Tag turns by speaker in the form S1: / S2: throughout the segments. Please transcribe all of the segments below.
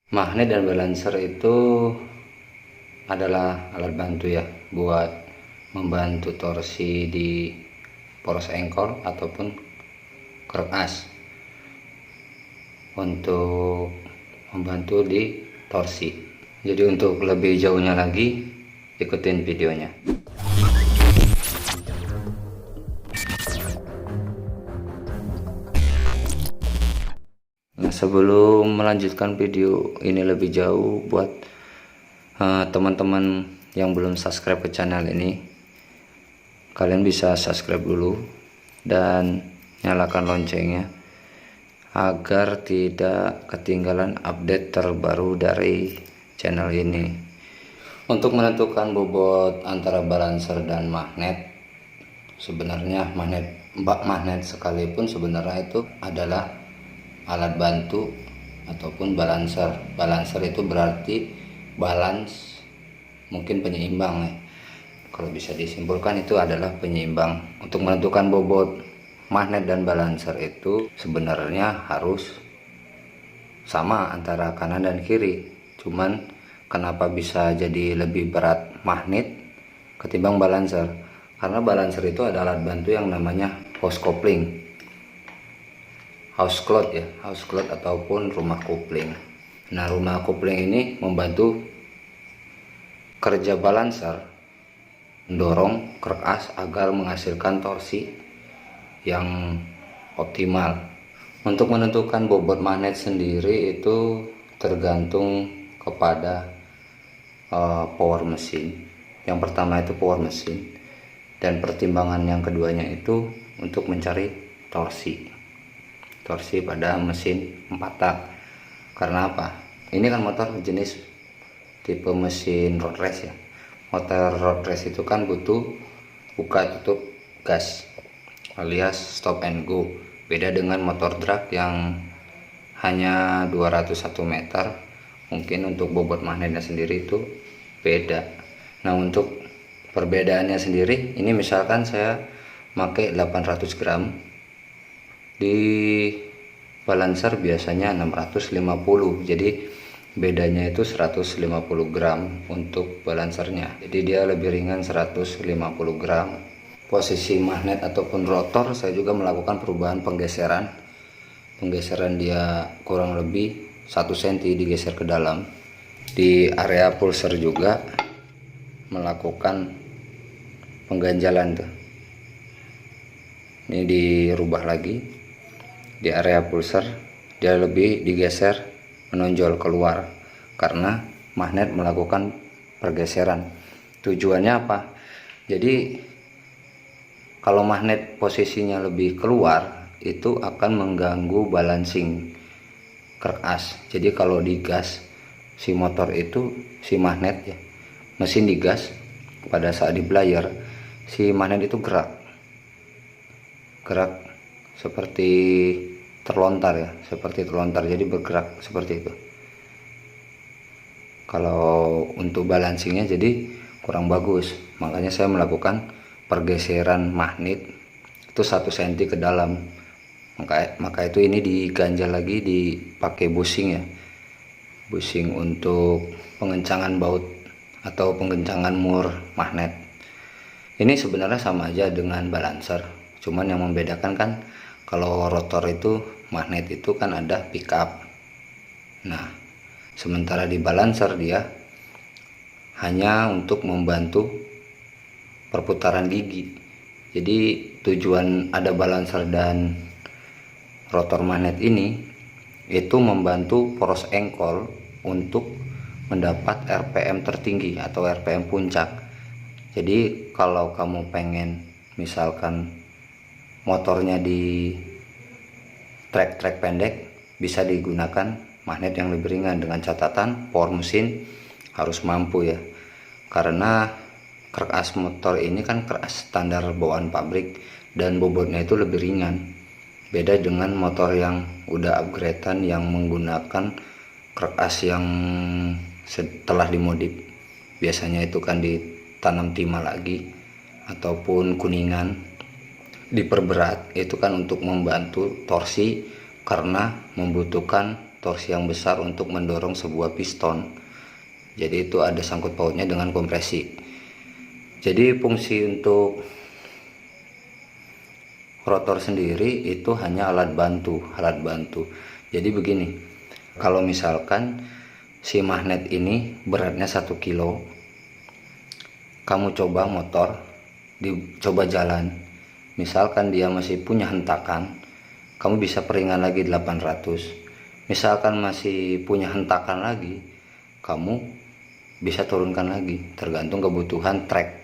S1: Magnet dan balancer itu adalah alat bantu ya buat membantu torsi di poros engkol ataupun keruk as, untuk membantu di torsi. Jadi untuk lebih jauhnya lagi, ikutin videonya. Nah, sebelum melanjutkan video ini lebih jauh, buat teman-teman yang belum subscribe ke channel ini, kalian bisa subscribe dulu dan nyalakan loncengnya agar tidak ketinggalan update terbaru dari channel ini. Untuk menentukan bobot antara balancer dan magnet, sebenarnya magnet sekalipun sebenarnya itu adalah alat bantu ataupun balancer. Balancer itu berarti balance, mungkin penyeimbang ya. Kalau bisa disimpulkan itu adalah penyeimbang. Untuk menentukan bobot magnet dan balancer itu sebenarnya harus sama antara kanan dan kiri. Cuman kenapa bisa jadi lebih berat magnet ketimbang balancer? Karena balancer itu ada alat bantu yang namanya house coupling, house cloth ya, house cloth ataupun rumah coupling. Nah, rumah coupling ini membantu kerja balancer, mendorong keruk as agar menghasilkan torsi yang optimal. Untuk menentukan bobot magnet sendiri itu tergantung kepada power mesin. Yang pertama itu power mesin, dan pertimbangan yang keduanya itu untuk mencari torsi pada mesin 4 tak. Karena apa? Ini kan motor jenis tipe mesin road race ya. Motor road race itu kan butuh buka tutup gas alias stop and go. Beda dengan motor drag yang hanya 201 meter. Mungkin untuk bobot magnetnya sendiri itu beda. Nah, untuk perbedaannya sendiri, ini misalkan saya pakai 800 gram, di balancer biasanya 650, jadi bedanya itu 150 gram untuk balancernya. Jadi dia lebih ringan 150 gram. Posisi magnet ataupun rotor saya juga melakukan perubahan penggeseran dia kurang lebih 1 cm digeser ke dalam. Di area pulser juga melakukan pengganjalan tuh. Ini dirubah lagi di area pulser, dia lebih digeser menonjol keluar karena magnet melakukan pergeseran. Tujuannya apa? Jadi kalau magnet posisinya lebih keluar itu akan mengganggu balancing keruk as. Jadi kalau digas si motor itu, si magnet ya, mesin digas, pada saat di belayer si magnet itu gerak seperti terlontar ya, jadi bergerak seperti itu. Kalau untuk balancingnya jadi kurang bagus, makanya saya melakukan pergeseran magnet itu 1 cm ke dalam. Maka itu ini diganjal lagi, dipakai bushing ya, bushing untuk pengencangan baut atau pengencangan mur magnet. Ini sebenarnya sama aja dengan balancer, cuman yang membedakan kan kalau rotor itu, magnet itu kan ada pickup. Nah, sementara di balancer dia hanya untuk membantu perputaran gigi. Jadi tujuan ada balancer dan rotor magnet ini itu membantu poros engkol untuk mendapat RPM tertinggi atau RPM puncak. Jadi kalau kamu pengen misalkan motornya di trek pendek, bisa digunakan magnet yang lebih ringan, dengan catatan power mesin harus mampu ya. Karena keruk as motor ini kan keruk as standar bawaan pabrik dan bobotnya itu lebih ringan. Beda dengan motor yang udah upgradean yang menggunakan keruk as yang setelah dimodif. Biasanya itu kan ditanam timah lagi ataupun kuningan, diperberat. Itu kan untuk membantu torsi karena membutuhkan torsi yang besar untuk mendorong sebuah piston. Jadi itu ada sangkut pautnya dengan kompresi. Jadi fungsi untuk rotor sendiri itu hanya alat bantu. Jadi begini, kalau misalkan si magnet ini beratnya 1 kilo, kamu coba motor, dicoba jalan, misalkan dia masih punya hentakan, kamu bisa peringan lagi 800. Misalkan masih punya hentakan lagi, kamu bisa turunkan lagi, tergantung kebutuhan trek.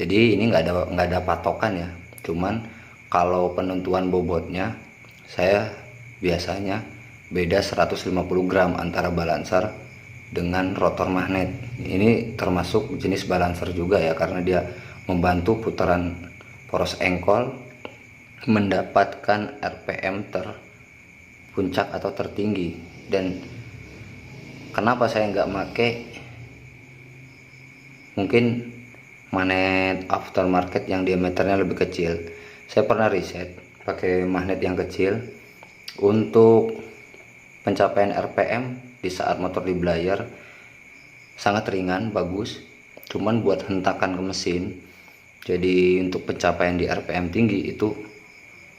S1: Jadi ini nggak ada patokan ya, cuman kalau penentuan bobotnya saya biasanya beda 150 gram antara balancer dengan rotor magnet. Ini termasuk jenis balancer juga ya, karena dia membantu putaran poros engkol mendapatkan RPM terpuncak atau tertinggi. Dan kenapa saya nggak make mungkin magnet aftermarket yang diameternya lebih kecil? Saya pernah riset pakai magnet yang kecil untuk pencapaian RPM di saat motor di belayer sangat ringan, bagus, cuman buat hentakan ke mesin, jadi untuk pencapaian di RPM tinggi itu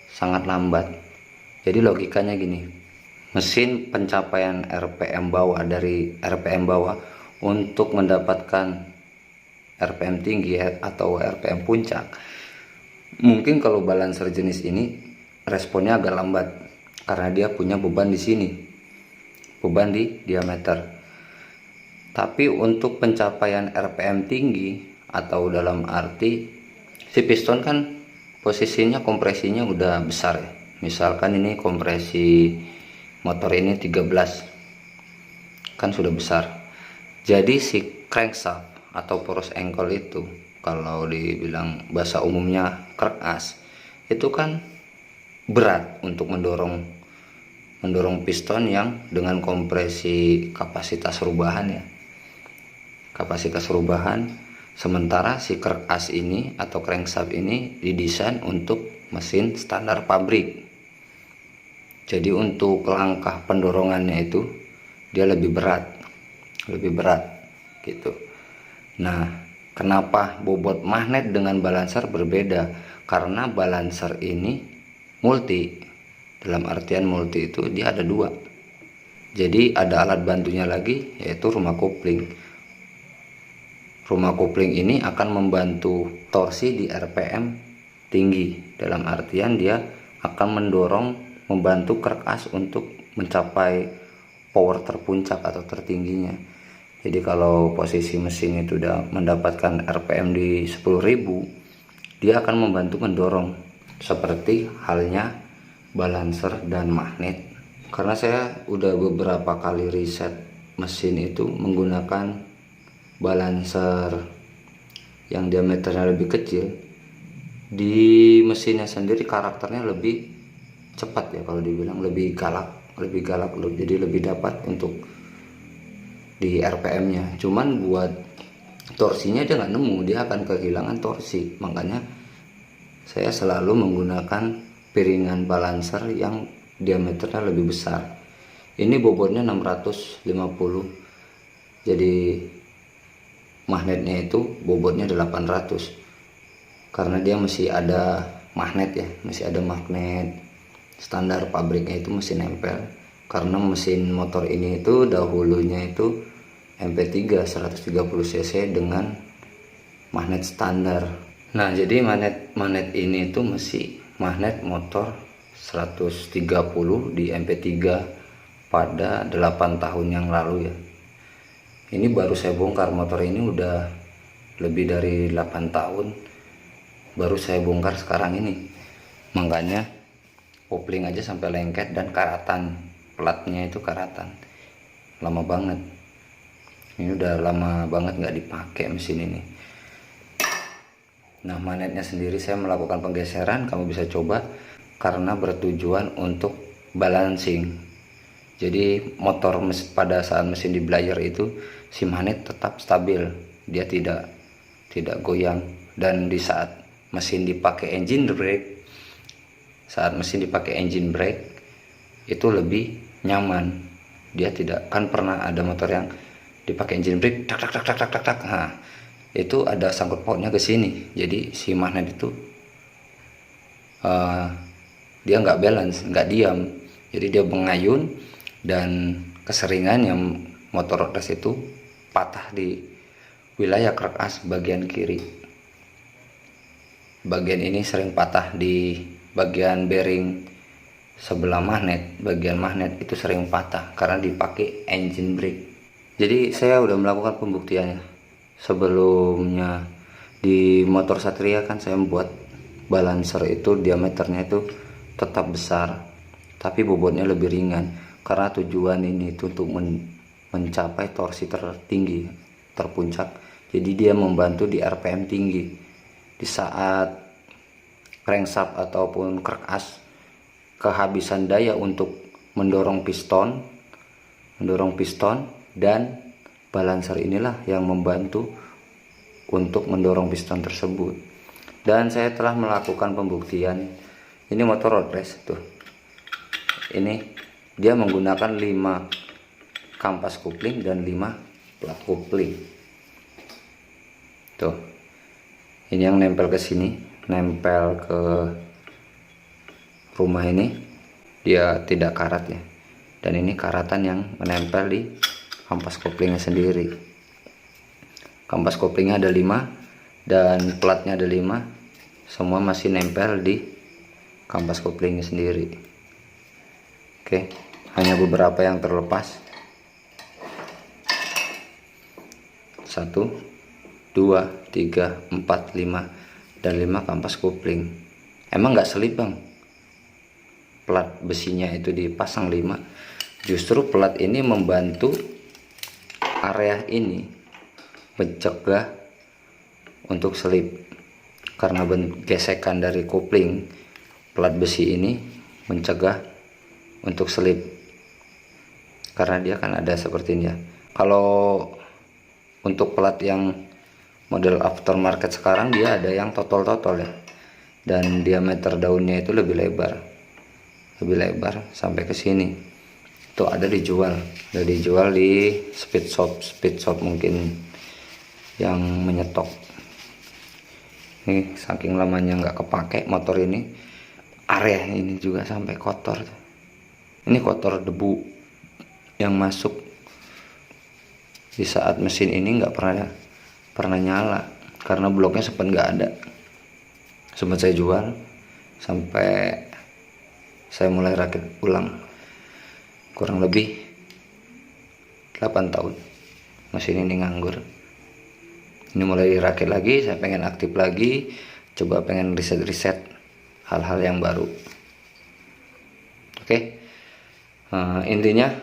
S1: sangat lambat. Jadi logikanya gini, mesin pencapaian RPM bawah dari RPM bawah untuk mendapatkan RPM tinggi atau RPM puncak, mungkin kalau balancer jenis ini responnya agak lambat karena dia punya beban di sini, beban di diameter. Tapi untuk pencapaian RPM tinggi atau dalam arti si piston kan posisinya kompresinya udah besar ya. Misalkan ini kompresi motor ini 13, kan sudah besar. Jadi si crankshaft atau poros engkol itu, kalau dibilang bahasa umumnya kerk as, itu kan berat untuk mendorong piston yang dengan kompresi kapasitas rubahan ya, sementara si kerk as ini atau crankshaft ini didesain untuk mesin standar pabrik. Jadi untuk langkah pendorongannya itu dia lebih berat gitu. Nah, kenapa bobot magnet dengan balancer berbeda? Karena balancer ini multi. Dalam artian multi itu dia ada 2. Jadi ada alat bantunya lagi, yaitu rumah kopling. Rumah kopling ini akan membantu torsi di RPM tinggi. Dalam artian dia akan membantu kerk as untuk mencapai power terpuncak atau tertingginya. Jadi kalau posisi mesin itu udah mendapatkan RPM di 10.000, dia akan membantu mendorong, seperti halnya balancer dan magnet. Karena saya udah beberapa kali riset mesin itu menggunakan balancer yang diameternya lebih kecil, di mesinnya sendiri karakternya lebih cepat ya, kalau dibilang lebih galak, jadi lebih dapat untuk di RPM nya. Cuman buat torsinya dia nggak nemu, dia akan kehilangan torsi. Makanya saya selalu menggunakan piringan balancer yang diameternya lebih besar. Ini bobotnya 650, jadi magnetnya itu bobotnya 800, karena dia masih ada magnet ya, masih ada magnet standar pabriknya itu masih nempel. Karena mesin motor ini itu dahulunya itu MP3 130 cc dengan magnet standar. Nah, jadi magnet ini itu masih magnet motor 130 di MP3 pada 8 tahun yang lalu ya. Ini baru saya bongkar, motor ini udah lebih dari 8 tahun baru saya bongkar sekarang ini. Makanya kopling aja sampai lengket dan karatan, platnya itu karatan, lama banget. Ini udah lama banget nggak dipakai mesin ini. Nah, magnetnya sendiri saya melakukan penggeseran, kamu bisa coba, karena bertujuan untuk balancing. Jadi motor pada saat mesin di belayer itu si magnet tetap stabil, dia tidak goyang. Dan di saat mesin dipakai engine brake, itu lebih nyaman. dia tidak, kan pernah ada motor yang dipakai engine brake tak tak tak tak tak tak tak. Nah, itu ada sangkut pautnya ke sini, jadi si magnet itu dia nggak balance, nggak diam, jadi dia mengayun, dan keseringan yang motor road race itu patah di wilayah krek as bagian kiri. Bagian ini sering patah di bagian bearing sebelah magnet, bagian magnet itu sering patah karena dipakai engine brake. Jadi saya udah melakukan pembuktiannya. Sebelumnya di motor Satria kan saya membuat balancer itu diameternya itu tetap besar, tapi bobotnya lebih ringan karena tujuan ini itu untuk mencapai torsi tertinggi, terpuncak. Jadi dia membantu di RPM tinggi. Di saat crankshaft ataupun krek as kehabisan daya untuk mendorong piston, dan balancer inilah yang membantu untuk mendorong piston tersebut. Dan saya telah melakukan pembuktian. Ini motor road race tuh. Ini dia menggunakan 5 kampas kopling dan 5 plat kopling. Tuh. Ini yang nempel ke sini, nempel ke rumah ini. Dia tidak karat ya. Dan ini karatan yang menempel di kampas koplingnya sendiri. Kampas koplingnya ada 5 dan platnya ada 5, semua masih nempel di kampas koplingnya sendiri. Oke, hanya beberapa yang terlepas. 1, 2, 3, 4, 5 dan 5 kampas kopling. Emang nggak selip bang, plat besinya itu dipasang 5. Justru plat ini membantu area ini mencegah untuk selip, karena gesekan dari kopling plat besi ini mencegah untuk selip, karena dia kan ada seperti ini ya. Kalau untuk plat yang model aftermarket sekarang dia ada yang totol-totol ya, dan diameter daunnya itu lebih lebar sampai ke sini. Itu ada dijual di speed shop mungkin yang menyetok. Ini saking lamanya nggak kepake motor ini, area ini juga sampai kotor. Ini kotor debu yang masuk di saat mesin ini nggak pernah nyala karena bloknya sempat nggak ada. Sempat saya jual sampai saya mulai rakit ulang, kurang lebih 8 tahun mesin ini nganggur. Ini mulai dirakit lagi, saya pengen aktif lagi, coba pengen riset hal-hal yang baru. Oke. Intinya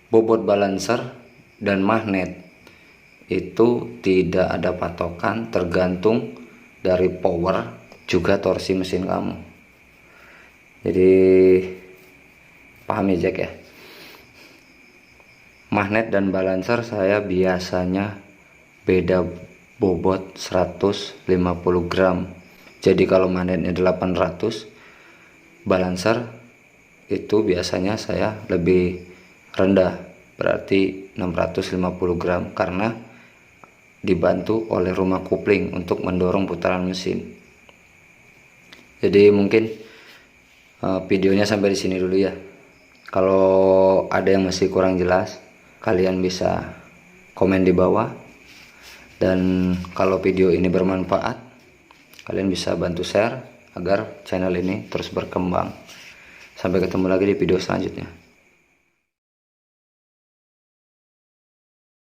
S1: bobot balancer dan magnet itu tidak ada patokan, tergantung dari power juga torsi mesin kamu. Jadi paham ya Jack ya. Magnet dan balancer saya biasanya beda bobot 150 gram. Jadi kalau magnetnya 800, balancer itu biasanya saya lebih rendah, berarti 650 gram, karena dibantu oleh rumah kopling untuk mendorong putaran mesin. Jadi mungkin videonya sampai di sini dulu ya. Kalau ada yang masih kurang jelas, kalian bisa komen di bawah. Dan kalau video ini bermanfaat, kalian bisa bantu share agar channel ini terus berkembang. Sampai ketemu lagi di video selanjutnya.